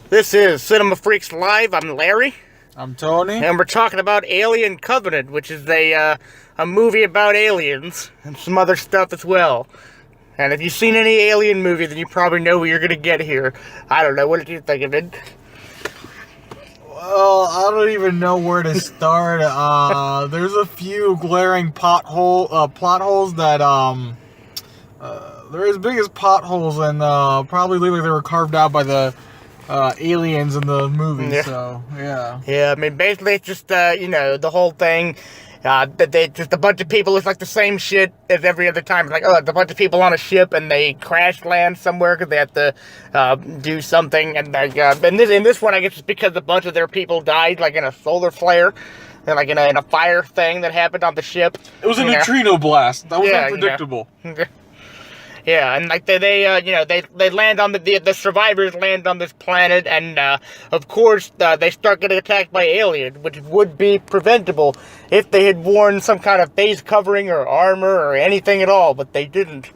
This is Cinema Freaks Live. I'm Larry, I'm Tony. and we're talking about Alien Covenant, which is a movie about aliens and some other stuff as well. And if you've seen any alien movie, then you probably know what you're gonna get here. I don't know. What did you think of it? Well, I don't even know where to start. There's a few glaring plot holes that they're as big as potholes, and probably look like they were carved out by the aliens in the movie. Yeah. So yeah. Yeah, I mean, basically it's just the whole thing. That they just a bunch of people. It's like the same shit as every other time. It's like, it's a bunch of people on a ship and they crash land somewhere because they have to do something. And like in this one, I guess it's because a bunch of their people died, like in a solar flare, and like in a fire thing that happened on the ship. It was a neutrino blast. That was unpredictable. Yeah, and like they land on the survivors land on this planet, and of course they start getting attacked by aliens, which would be preventable if they had worn some kind of face covering or armor or anything at all, but they didn't.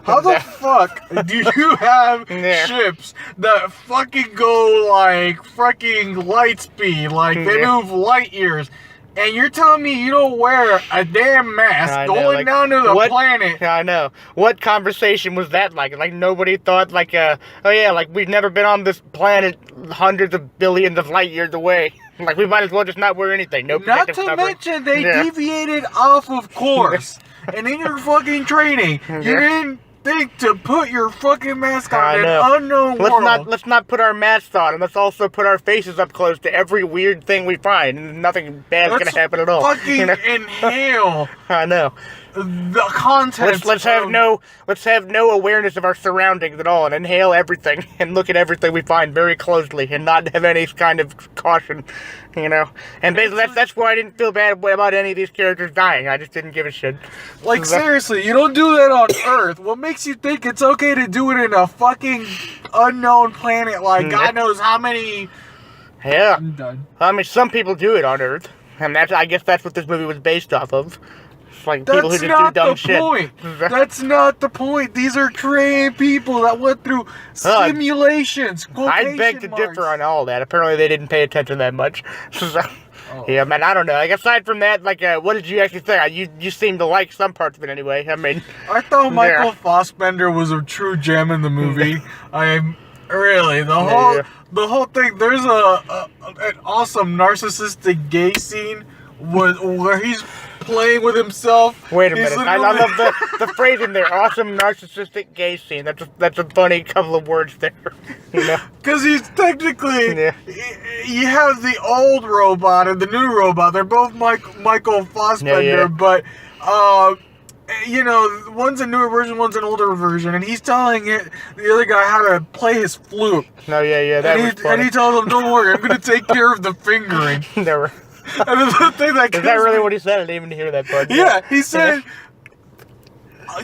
How the fuck do you have ships that fucking go like fucking light speed, like they move light years? And you're telling me you don't wear a damn mask going down to the planet? I know. What conversation was that like? Like nobody thought like, oh yeah, like we've never been on this planet hundreds of billions of light years away. Like we might as well just not wear anything. No protective covering. Not to mention they deviated off of course. And in your fucking training, you didn't think to put your fucking mask on in an unknown world. Let's not put our masks on, and let's also put our faces up close to every weird thing we find, and nothing bad's gonna happen at all. Fucking inhale. I know. The contents. Let's have no awareness of our surroundings at all, and inhale everything, and look at everything we find very closely, and not have any kind of caution, And basically, that's why I didn't feel bad about any of these characters dying. I just didn't give a shit. Like seriously, you don't do that on Earth. What makes you think it's okay to do it in a fucking unknown planet? Like God knows how many. Yeah. I mean, some people do it on Earth, and I guess that's what this movie was based off of. Like people who just do dumb shit. That's not the point. These are trained people that went through simulations. I beg to differ on all that. Apparently, they didn't pay attention that much. Yeah, man, I don't know. Like aside from that, like, what did you actually think? You seem to like some parts of it anyway. I mean, I thought Michael Fassbender was a true gem in the movie. Really the whole thing. There's an awesome narcissistic gay scene where he's playing with himself. Wait a minute. I love the phrase in there. Awesome narcissistic gay scene. That's a funny couple of words there. Because he's technically you have the old robot and the new robot. They're both Michael Fassbender, but one's a newer version, one's an older version, and he's telling the other guy how to play his flute. No, And he tells him, "Don't worry, I'm going to take care of the fingering." Never. And the thing that is that really what he said? I didn't even hear that part. Yeah, he said,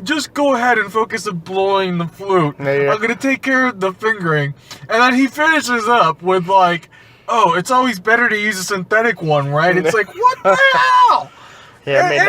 just go ahead and focus on blowing the flute. I'm going to take care of the fingering. And then he finishes up with like, oh, it's always better to use a synthetic one, right? It's like, what the hell? Yeah, I mean,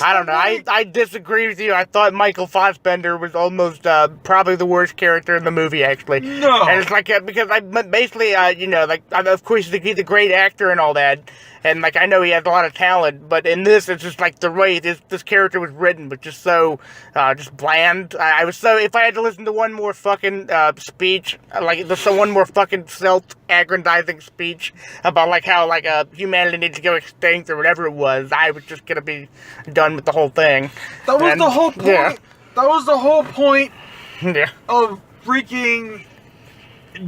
I don't know. I disagree with you. I thought Michael Fassbender was almost probably the worst character in the movie, actually. No. And it's like, because of course, he's a great actor and all that. And, like, I know he has a lot of talent, but in this, it's just, like, the way this character was written was just so, just bland. I was so, if I had to listen to one more fucking speech, like, one more fucking self-aggrandizing speech about, like, how, like, humanity needs to go extinct or whatever it was, I was just gonna be done with the whole thing. That was the whole point. Yeah. That was the whole point of freaking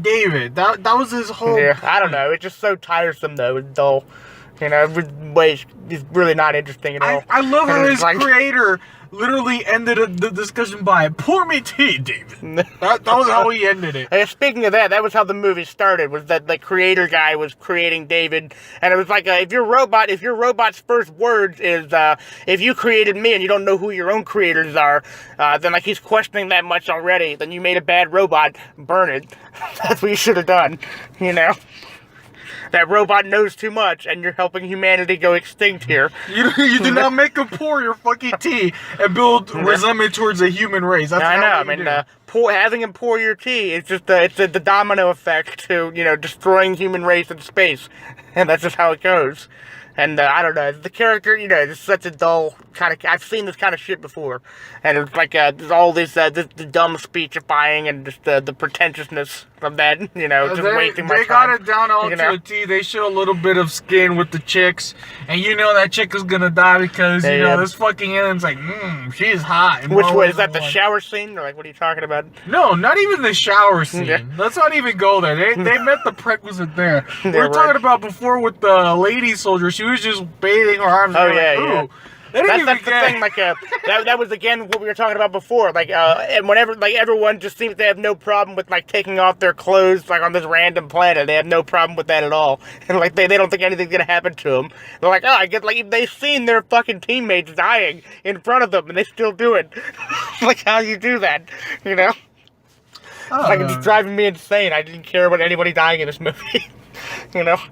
David. That was his whole point. I don't know. It's just so tiresome, though. It's dull. It's really not interesting at all. I love how his creator literally ended the discussion by, pour me tea, David. That was how he ended it. Speaking of that was how the movie started, was that the creator guy was creating David, and it was like, if your robot's first words is, if you created me and you don't know who your own creators are, then like he's questioning that much already, then you made a bad robot, burn it. That's what you should have done, That robot knows too much, and you're helping humanity go extinct here. You do not make him pour your fucking tea and build resentment towards the human race. That's I know. I mean, having him pour your tea. It's just it's the domino effect to destroying human race in space, and that's just how it goes. And I don't know, the character, it's such a dull kind of. I've seen this kind of shit before, and it's like there's all this the dumb speechifying and just the pretentiousness of that. Just wasting my time. They got it down all to a T. They show a little bit of skin with the chicks, and that chick is gonna die because this fucking alien's like, she's hot. Which way is that? The shower scene, or like what are you talking about? No, not even the shower scene. Yeah. Let's not even go there. They met the prerequisite there. We were talking about before with the lady soldier. She was just bathing her arms. Oh, yeah, like, yeah. That's the thing, like, that was, again, what we were talking about before, like, and whenever, like, everyone just seems to have no problem with, like, taking off their clothes, like, on this random planet. They have no problem with that at all, and, like, they don't think anything's gonna happen to them. They're like, I get, like, they've seen their fucking teammates dying in front of them, and they still do it. Like, how do you do that, Like, it's driving me insane. I didn't care about anybody dying in this movie.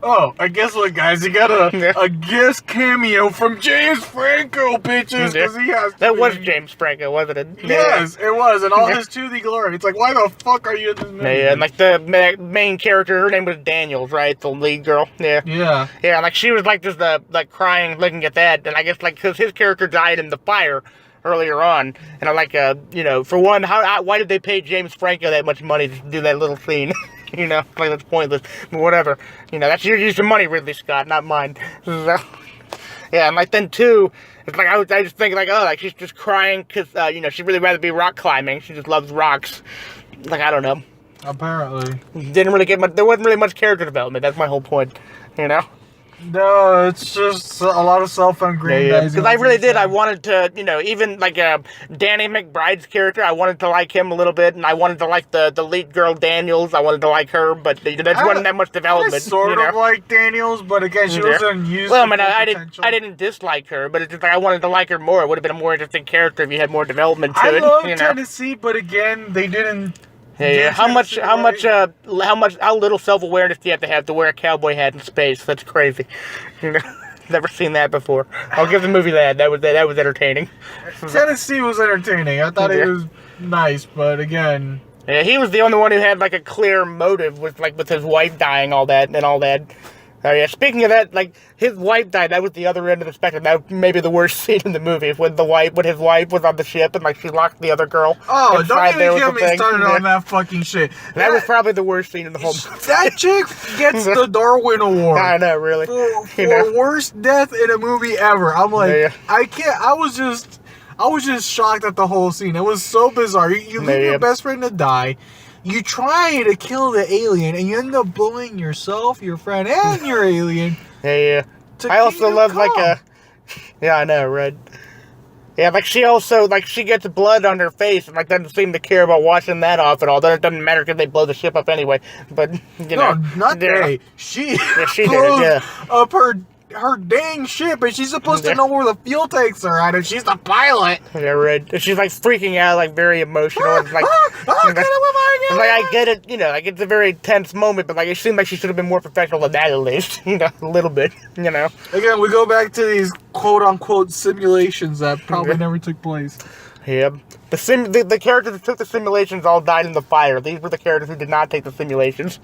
Oh, I guess what, guys? You got a guest cameo from James Franco, bitches, because he has. That was James Franco, wasn't it? Yes, it was, and all his to the glory. It's like, why the fuck are you in this movie? Yeah, and like the main character, her name was Daniels, right? The lead girl. Yeah. Yeah. Yeah, like she was like just like crying, looking at that, and I guess like because his character died in the fire earlier on, and I'm like, for one, why did they pay James Franco that much money to do that little scene? Like that's pointless. But whatever. That's your use of money, Ridley Scott, not mine. So, yeah, and like then too, it's like I just think like, oh, like she's just crying because she'd really rather be rock climbing. She just loves rocks. Like I don't know. Apparently. Didn't really get much. There wasn't really much character development. That's my whole point. No, it's just a lot of self-aggrandizing. Yeah, because I really did. I wanted to, even like Danny McBride's character, I wanted to like him a little bit, and I wanted to like the lead girl Daniels. I wanted to like her, but that's wasn't that much development. I sort of like Daniels, but again, she wasn't used. Well, I didn't dislike her, but it's just like I wanted to like her more. It would have been a more interesting character if you had more development to it. I love Tennessee, but again, they didn't. Yeah. How little self-awareness do you have to wear a cowboy hat in space? That's crazy. Never seen that before. I'll give the movie that. That was entertaining. Tennessee was entertaining. I thought it was nice, but again. Yeah, he was the only one who had like a clear motive with his wife dying, all that. Oh yeah, speaking of that, like, his wife died. That was the other end of the spectrum. That was maybe the worst scene in the movie, when his wife was on the ship and, like, she locked the other girl. Oh, don't even get me started on that fucking shit. That was probably the worst scene in the whole movie. That chick gets the Darwin Award. I know, really. For worst death in a movie ever. I'm like, I can't, I was just shocked at the whole scene. It was so bizarre. You leave your best friend to die. You try to kill the alien, and you end up blowing yourself, your friend, and your alien. Yeah. I also love, yeah, I know, right? Yeah, like, she also, like, she gets blood on her face, and, like, doesn't seem to care about washing that off at all. Then it doesn't matter because they blow the ship up anyway. But, No, not they. She blows up her dang ship, and she's supposed to know where the fuel tanks are at, and she's the pilot. Yeah, right. And she's like freaking out, like very emotional. And like, I get it, like it's a very tense moment, but like it seemed like she should have been more professional than that at least, a little bit, Again, we go back to these quote unquote simulations that probably never took place. Yeah. The characters who took the simulations all died in the fire. These were the characters who did not take the simulations.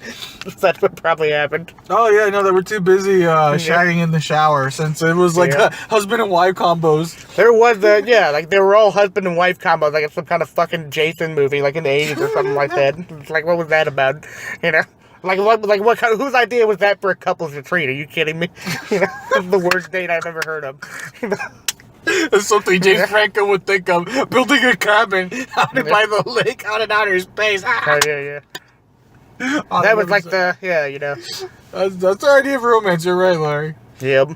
That's what probably happened. Oh, yeah, no, they were too busy shagging in the shower, since it was like husband and wife combos. There was they were all husband and wife combos, like it's some kind of fucking Jason movie, like in the 80s or something like that. It's like, what was that about? Whose idea was that for a couple's retreat? Are you kidding me? That's the worst date I've ever heard of. It's something James Franco would think of. Building a cabin out by the lake, out in outer space. Oh, yeah. That was like That's our idea of romance. You're right, Larry. Yep.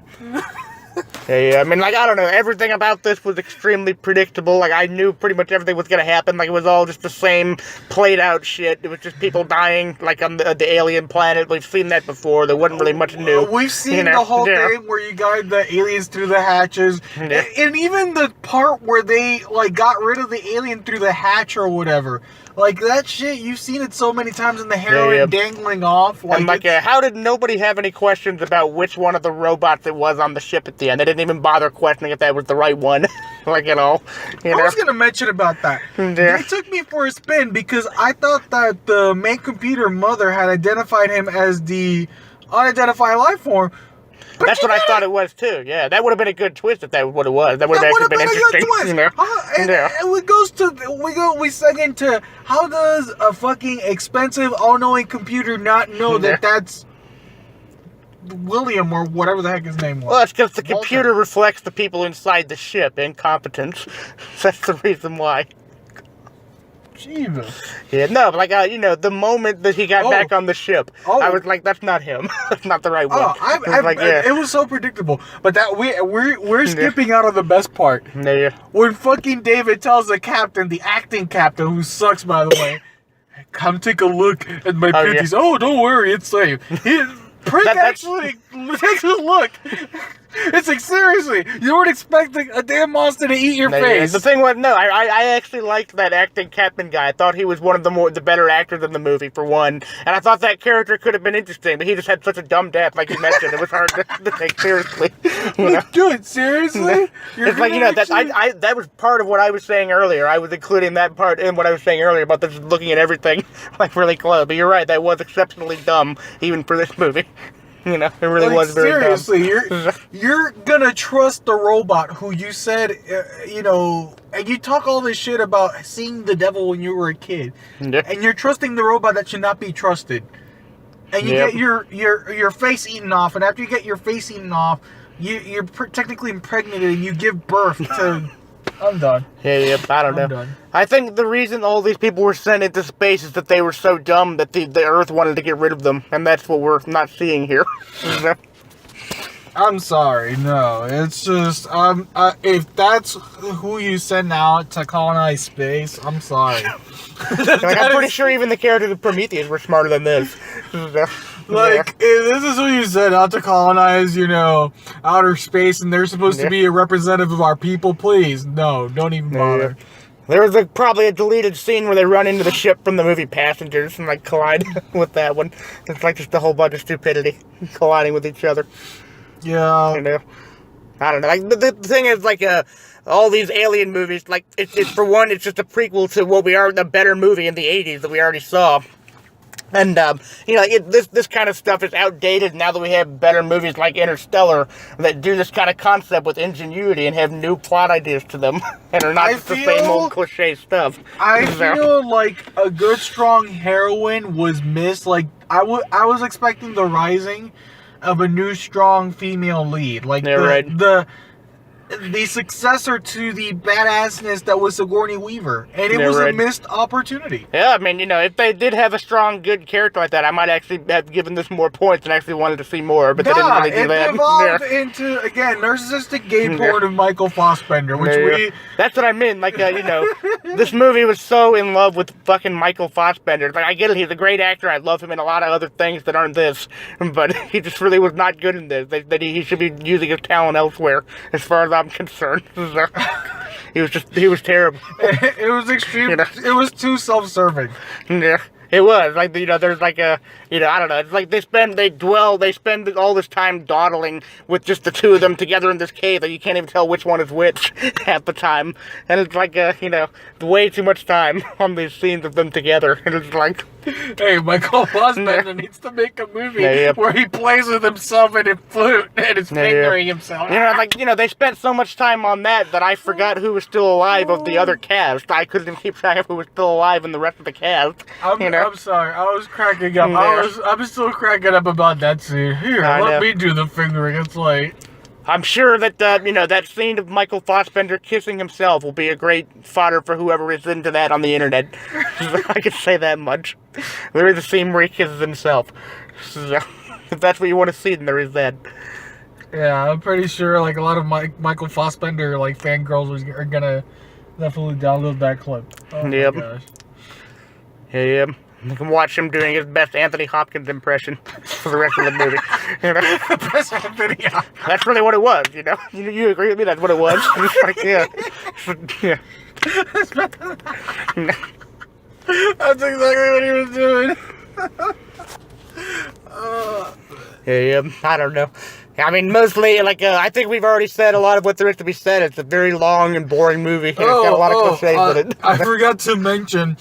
Yeah. I mean, like, I don't know. Everything about this was extremely predictable. Like, I knew pretty much everything was gonna happen. Like, it was all just the same played out shit. It was just people dying, like, on the alien planet. We've seen that before. There wasn't really much new. We've seen the whole thing where you guide the aliens through the hatches. And even the part where they, like, got rid of the alien through the hatch or whatever. Like, that shit, you've seen it so many times in the heroin dangling off. Like, and how did nobody have any questions about which one of the robots it was on the ship at the end? They didn't even bother questioning if that was the right one. Like, at all. I was going to mention about that. They took me for a spin because I thought that the main computer mother had identified him as the unidentified life form. But that's what I thought it was too. Yeah, that would have been a good twist if that was what it was. That would have actually been interesting. You know? And we seg into how does a fucking expensive, all-knowing computer not know that that's William or whatever the heck his name was? Well, it's because the computer reflects the people inside the ship. Incompetence. That's the reason why. Jesus. Yeah, no, but like, you know, the moment that he got back on the ship, I was like, that's not him. That's not the right one. It was so predictable. But that we're skipping out on the best part. Yeah. When fucking David tells the captain, the acting captain, who sucks, by the way, come take a look at my panties. Oh, don't worry, it's safe. Prick actually takes a look. It's like, seriously, you weren't expecting a damn monster to eat your face. The thing was, no, I actually liked that acting captain guy. I thought he was one of the better actors in the movie, for one. And I thought that character could have been interesting, but he just had such a dumb death, like you mentioned. It was hard to take seriously. You know? Dude, seriously? It's like, you know, that was part of what I was saying earlier. I was including that part in what I was saying earlier about this looking at everything like really close. But you're right, that was exceptionally dumb, even for this movie. You know, it really was very seriously, you're gonna trust the robot who you said, you know, and you talk all this shit about seeing the devil when you were a kid, and you're trusting the robot that should not be trusted, and you get your face eaten off, and after you get your face eaten off, you're technically impregnated and you give birth to. I'm done. Yeah, I don't know. Done. I think the reason all these people were sent into space is that they were so dumb that the Earth wanted to get rid of them, and that's what we're not seeing here. I'm sorry, no. It's just, if that's who you send out to colonize space, I'm sorry. I'm pretty sure even the characters of Prometheus were smarter than this. Like, if this is who you sent out to colonize, you know, outer space, and they're supposed to be a representative of our people, please, no, don't even bother. There was probably a deleted scene where they run into the ship from the movie Passengers and, like, collide with that one. It's like just a whole bunch of stupidity colliding with each other. Yeah. You know? I don't know. Like, the thing is, like, all these alien movies, like, it's for one, it's just a prequel to the better movie in the 80s that we already saw. And, you know, this kind of stuff is outdated now that we have better movies like Interstellar that do this kind of concept with ingenuity and have new plot ideas to them and are not just the same old cliche stuff. I feel like a good, strong heroine was missed. Like, I was expecting the rising of a new, strong female lead. Like, the successor to the badassness that was Sigourney Weaver. And it was a missed opportunity. Yeah, I mean, you know, if they did have a strong, good character like that, I might actually have given this more points and actually wanted to see more, but they didn't really do that. It evolved into, again, narcissistic gay porn of Michael Fassbender, which That's what I mean, like, you know, this movie was so in love with fucking Michael Fassbender. Like, I get it, he's a great actor, I love him in a lot of other things that aren't this, but he just really was not good in this. That he should be using his talent elsewhere, as far as I'm concerned. He was terrible. It was extreme. You know? It was too self-serving. Yeah, it was. Like, you know, there's like a, you know, I don't know. It's like they spend all this time dawdling with just the two of them together in this cave that you can't even tell which one is which half the time. And it's like, you know, way too much time on these scenes of them together. And it's like, hey, Michael Fassbender needs to make a movie where he plays with himself and a flute and is fingering himself. You know, like, you know, they spent so much time on that I forgot who was still alive of the other cast. I couldn't even keep track of who was still alive in the rest of the cast. I'm sorry, I was cracking up. I'm still cracking up about that scene. Here, let me do the fingering. It's like, I'm sure that, you know, that scene of Michael Fassbender kissing himself will be a great fodder for whoever is into that on the internet. I can say that much. There is a scene where he kisses himself. So, if that's what you want to see, then there is that. Yeah, I'm pretty sure, like, a lot of Michael Fassbender, like, fangirls are gonna definitely download that clip. Oh my gosh. Yeah. You can watch him doing his best Anthony Hopkins impression for the rest of the movie. You know? Best Anthony Hopkins. That's really what it was, you know? You agree with me? That's what it was? Like, yeah. That's exactly what he was doing. Yeah, I don't know. I mean, mostly, like, I think we've already said a lot of what there is to be said. It's a very long and boring movie, and it's got a lot of cliches in it. I forgot to mention,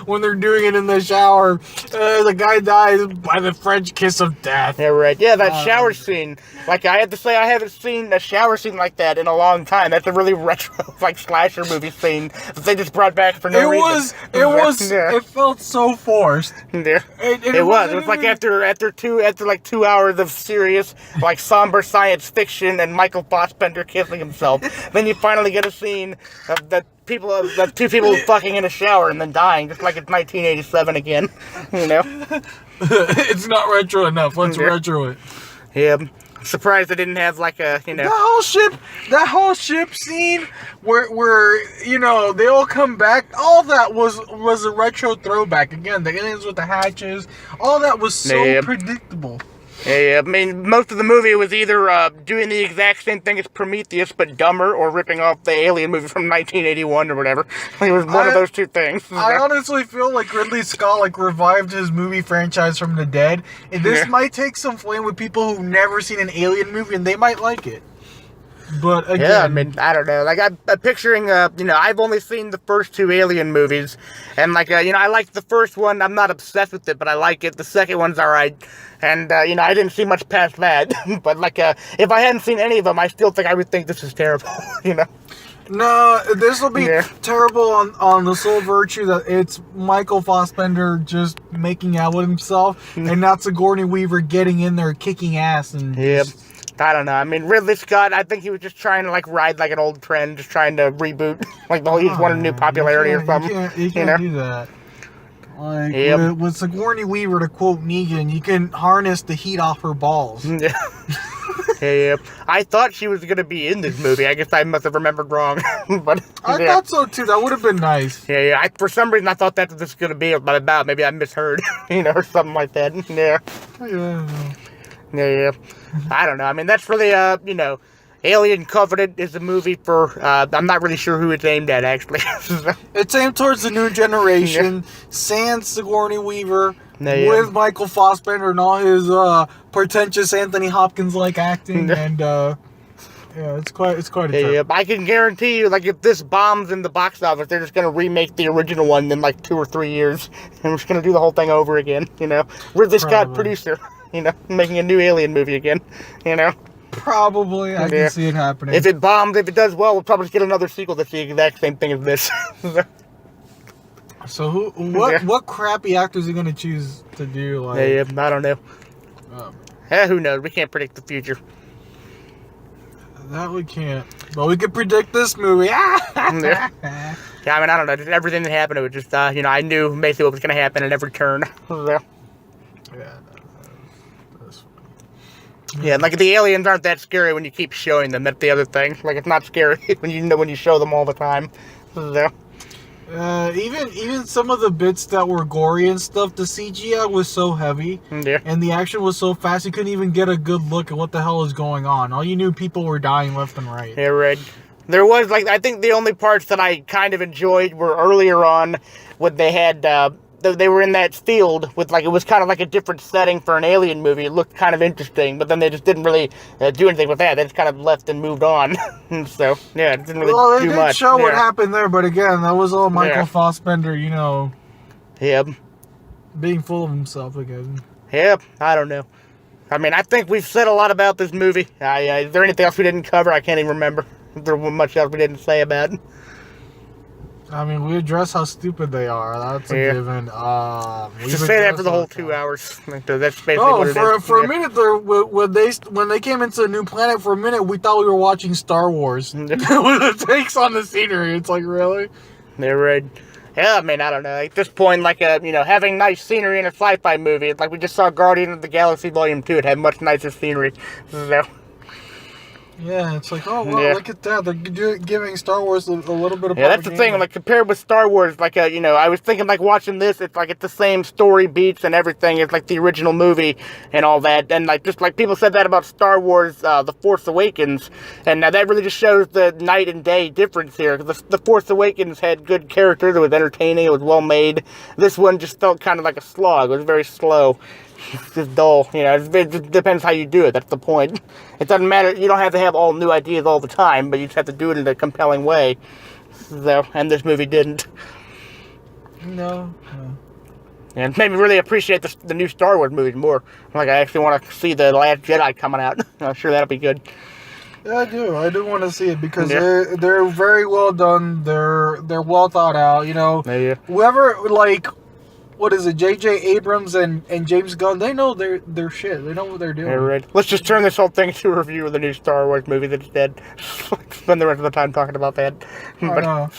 when they're doing it in the shower, the guy dies by the French kiss of death. Yeah, right. Yeah, that shower scene. Like, I have to say, I haven't seen a shower scene like that in a long time. That's a really retro, like, slasher movie scene that they just brought back for no reason. It felt so forced. Yeah. It was. It was like after 2 hours of serious, like, somber science fiction and Michael Fassbender kissing himself. Then you finally get a scene of the two people fucking in a shower and then dying, just like it's 1987 again. You know? It's not retro enough. Let's retro it. Yeah. Surprised they didn't have like a, you know, that whole ship scene where you know they all come back. All that was a retro throwback. Again, the aliens with the hatches. All that was so predictable. Yeah, I mean, most of the movie was either doing the exact same thing as Prometheus, but dumber, or ripping off the Alien movie from 1981 or whatever. It was one of those two things. I honestly feel like Ridley Scott revived his movie franchise from the dead, and this might take some flame with people who've never seen an Alien movie, and they might like it. But again, yeah, I mean, I don't know. Like, I'm picturing, you know, I've only seen the first two Alien movies, and like, you know, I like the first one. I'm not obsessed with it, but I like it. The second one's alright, and you know, I didn't see much past that. But like, if I hadn't seen any of them, I still think I would think this is terrible. You know? No, this will be terrible on the sole virtue that it's Michael Fassbender just making out with himself, and not Sigourney Weaver getting in there kicking ass and. Yep. I don't know. I mean, Ridley Scott, I think he was just trying to, like, ride like an old trend, just trying to reboot. Like, he just wanted new popularity or something. You can't do that. Like, with Sigourney Weaver, to quote Negan, you can harness the heat off her balls. Yeah. Yeah. I thought she was going to be in this movie. I guess I must have remembered wrong. But I thought so, too. That would have been nice. Yeah. For some reason, I thought that's what this was going to be about. Maybe I misheard, you know, or something like that. Yeah. Yeah. I don't know. I mean, that's really, you know, Alien Covenant is a movie for, I'm not really sure who it's aimed at, actually. It's aimed towards the new generation, sans Sigourney Weaver, with Michael Fassbender and all his pretentious Anthony Hopkins-like acting, and, yeah, it's quite a trip. Yeah, I can guarantee you, like, if this bombs in the box office, they're just going to remake the original one in, like, 2 or 3 years, and we're just going to do the whole thing over again, you know? Ridley Scott, producer. You know, making a new Alien movie again, you know? Probably. I can see it happening. If it bombs, if it does well, we'll probably just get another sequel that's the exact same thing as this. So what crappy actors are you going to choose to do? Like, yeah, I don't know. Who knows? We can't predict the future. That we can't. But we can predict this movie. Yeah, I mean, I don't know. Just everything that happened, it was just, you know, I knew basically what was going to happen at every turn. Yeah. Yeah, like the aliens aren't that scary when you keep showing them. That's the other thing. Like, it's not scary when you show them all the time. So. Even some of the bits that were gory and stuff, the CGI was so heavy, and the action was so fast, you couldn't even get a good look at what the hell is going on. All you knew, people were dying left and right. Yeah, right. There was, like, I think the only parts that I kind of enjoyed were earlier on when they had, they were in that field with, like, it was kind of like a different setting for an Alien movie. It looked kind of interesting, but then they just didn't really do anything with that. They just kind of left and moved on. So, yeah, it didn't really do much. They did show what happened there, but again, that was all Michael Fassbender, you know. Yep. Being full of himself again. Yep, I don't know. I mean, I think we've said a lot about this movie. Is there anything else we didn't cover? I can't even remember. If there was much else we didn't say about it. I mean, we address how stupid they are. That's a given. Just say that for the whole 2 hours. That's basically what it is. For a minute there, when they came into a new planet, for a minute we thought we were watching Star Wars. With the takes on the scenery, it's like, really? They're right. Yeah, I mean, I don't know. At this point, like, you know, having nice scenery in a sci-fi movie, it's like we just saw Guardians of the Galaxy Volume 2. It had much nicer scenery. So. Yeah, it's like, oh, well, Yeah. look at that. They're giving Star Wars a little bit of Yeah, that's the thing. Like compared with Star Wars, like I was thinking like watching this. It's like it's the same story beats and everything. It's like the original movie and all that. And like just like people said that about Star Wars, The Force Awakens, and that really just shows the night and day difference here. Because the Force Awakens had good characters. It was entertaining. It was well made. This one just felt kind of like a slog. It was very slow. It's just dull, it just depends how you do it. That's the point. It doesn't matter. You don't have to have all new ideas all the time, but you just have to do it in a compelling way. So, and this movie didn't. No. And it made me really appreciate the new Star Wars movies more. Like, I actually want to see The Last Jedi coming out. I'm sure that'll be good. Yeah, I do. I do want to see it because Yeah. they're very well done. They're well thought out. Yeah. Whoever what is it? J.J. Abrams and James Gunn. They know their shit. They know what they're doing. Yeah, right. Let's just turn this whole thing into a review of the new Star Wars movie that's dead. Spend the rest of the time talking about that. I know.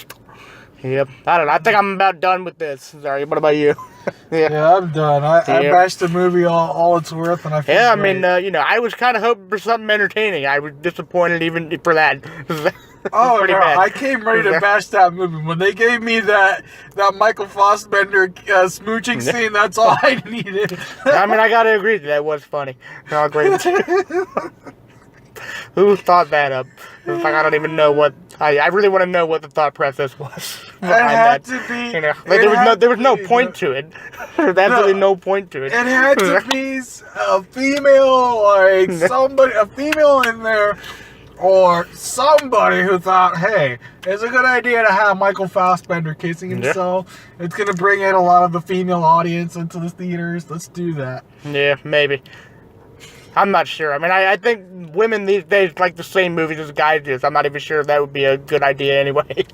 Yep. I don't know. I think I'm about done with this. Sorry. What about you? Yeah, I'm done. I bashed the movie all it's worth, and I feel Yeah, great. I mean, I was kind of hoping for something entertaining. I was disappointed even for that. Oh Pretty no! bad. I came ready to bash that movie when they gave me that Michael Fassbender smooching scene. That's all I needed. I mean, I gotta agree that was funny. Oh, great. Who thought that up? It's like I don't even know what. I really want to know what the thought process was behind had that. to be. There was no point to it. There's absolutely no point to it. It had to be a female, like a female in there, or somebody who thought, hey, it's a good idea to have Michael Fassbender kissing himself. Yeah. It's going to bring in a lot of the female audience into the theaters. Let's do that. Yeah, maybe. I'm not sure. I mean, I think women these days like the same movies as guys do, so I'm not even sure if that would be a good idea anyway.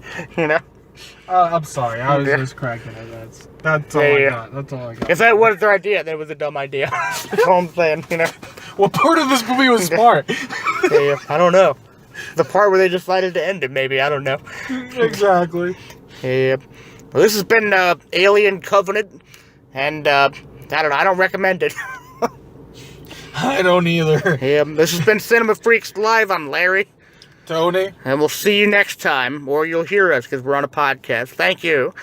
I'm sorry. I was just cracking it. That's all I got. That's all I got. If that was their idea, then it was a dumb idea. That's all I'm saying, What part of this movie was smart? Yeah, I don't know. The part where they decided to end it, maybe. I don't know. Exactly. Yeah. Well, this has been Alien Covenant, and I don't know. I don't recommend it. I don't either. Yeah, this has been Cinema Freaks Live. I'm Larry. Tony. And we'll see you next time, or you'll hear us because we're on a podcast. Thank you.